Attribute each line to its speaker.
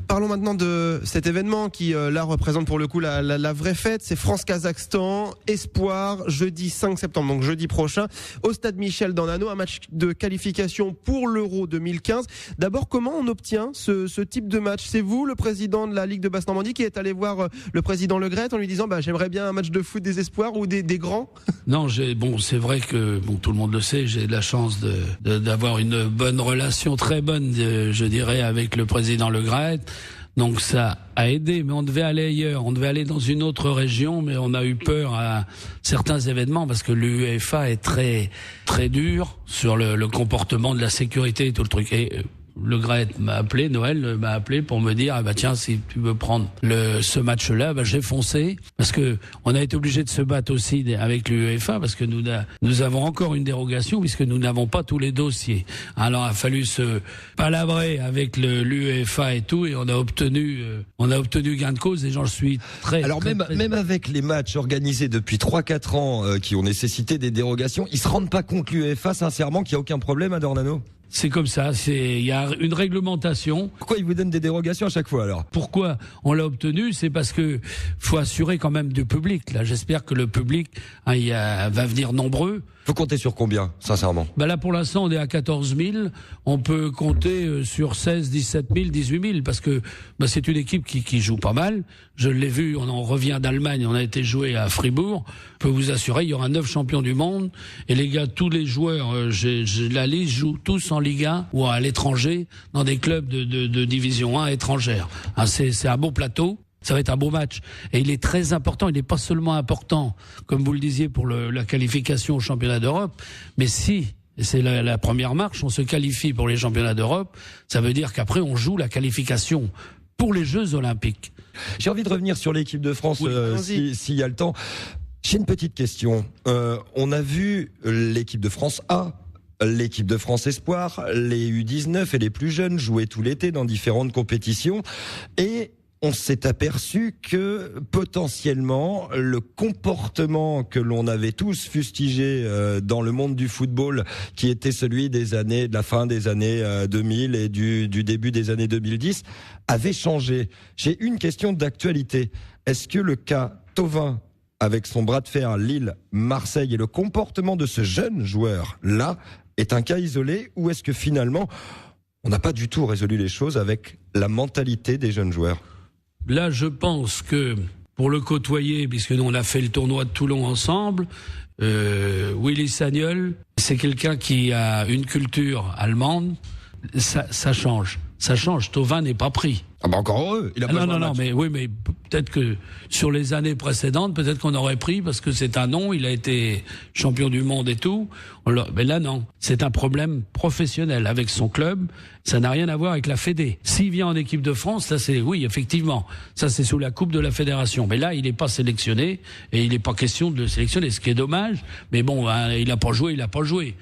Speaker 1: Parlons maintenant de cet événement qui là représente pour le coup la vraie fête. C'est France-Kazakhstan, Espoir, jeudi 5 septembre, donc jeudi prochain, au stade Michel dans l'Anneau, un match de qualification pour l'Euro 2015. D'abord, comment on obtient ce type de match? C'est vous, le président de la Ligue de Basse-Normandie, qui est allé voir le président Le Graët en lui disant j'aimerais bien un match de foot des Espoirs ou des grands?
Speaker 2: Non, c'est vrai que tout le monde le sait, j'ai de la chance d'avoir une bonne relation, très bonne, je dirais, avec le président Le Graët. Donc ça a aidé, mais on devait aller ailleurs, on devait aller dans une autre région, mais on a eu peur à certains événements parce que l'UEFA est très très dur sur le comportement de la sécurité et tout le truc. Et Le Graët m'a appelé, Noël m'a appelé pour me dire tiens, si tu veux prendre ce match-là, j'ai foncé, parce que on a été obligé de se battre aussi avec l'UEFA parce que nous avons encore une dérogation puisque nous n'avons pas tous les dossiers. Alors il a fallu se palabrer avec l'UEFA et tout, et on a obtenu gain de cause, et j'en suis très.
Speaker 3: Alors
Speaker 2: très,
Speaker 3: même avec les matchs organisés depuis 3-4 ans qui ont nécessité des dérogations, ils se rendent pas compte, l'UEFA, sincèrement, qu'il y a aucun problème à Dornano?
Speaker 2: C'est comme ça, il y a une réglementation.
Speaker 3: Pourquoi ils vous donnent des dérogations à chaque fois alors?
Speaker 2: Pourquoi on l'a obtenu? C'est parce que faut assurer quand même du public. Là, j'espère que le public va venir nombreux.
Speaker 3: Vous comptez sur combien, sincèrement?
Speaker 2: Là, pour l'instant, on est à 14 000. On peut compter sur 16, 17 000, 18 000, parce que c'est une équipe qui joue pas mal. Je l'ai vu, on en revient d'Allemagne, on a été joué à Fribourg. Je peux vous assurer, il y aura 9 champions du monde. Et les gars, tous les joueurs, la liste, jouent tous en Ligue 1 ou à l'étranger, dans des clubs de division 1 étrangère. C'est un beau plateau. Ça va être un beau match. Et il est très important. Il n'est pas seulement important, comme vous le disiez, pour la qualification au championnat d'Europe, mais si, et c'est la première marche, on se qualifie pour les championnats d'Europe, ça veut dire qu'après on joue la qualification pour les Jeux Olympiques.
Speaker 3: J'ai envie de revenir sur l'équipe de France, s'il y a le temps. J'ai une petite question. On a vu l'équipe de France A, l'équipe de France Espoir, les U19 et les plus jeunes jouer tout l'été dans différentes compétitions, et on s'est aperçu que potentiellement le comportement que l'on avait tous fustigé dans le monde du football, qui était celui de la fin des années 2000 et du début des années 2010, avait changé. J'ai une question d'actualité. Est-ce que le cas Thauvin, avec son bras de fer Lille, Marseille, et le comportement de ce jeune joueur-là est un cas isolé, ou est-ce que finalement on n'a pas du tout résolu les choses avec la mentalité des jeunes joueurs?
Speaker 2: Là, je pense que pour le côtoyer, puisque nous on a fait le tournoi de Toulon ensemble, Willy Sagnol, c'est quelqu'un qui a une culture allemande. Ça change. Ça change. Thauvin n'est pas pris.
Speaker 3: Encore heureux. Il a pas
Speaker 2: non, mais peut-être que sur les années précédentes, peut-être qu'on aurait pris, parce que c'est un nom, il a été champion du monde et tout. Mais là, non. C'est un problème professionnel avec son club. Ça n'a rien à voir avec la Fédé. S'il vient en équipe de France, là, oui, effectivement. Ça, c'est sous la coupe de la fédération. Mais là, il n'est pas sélectionné, et il n'est pas question de le sélectionner, ce qui est dommage. Mais bon, il a pas joué.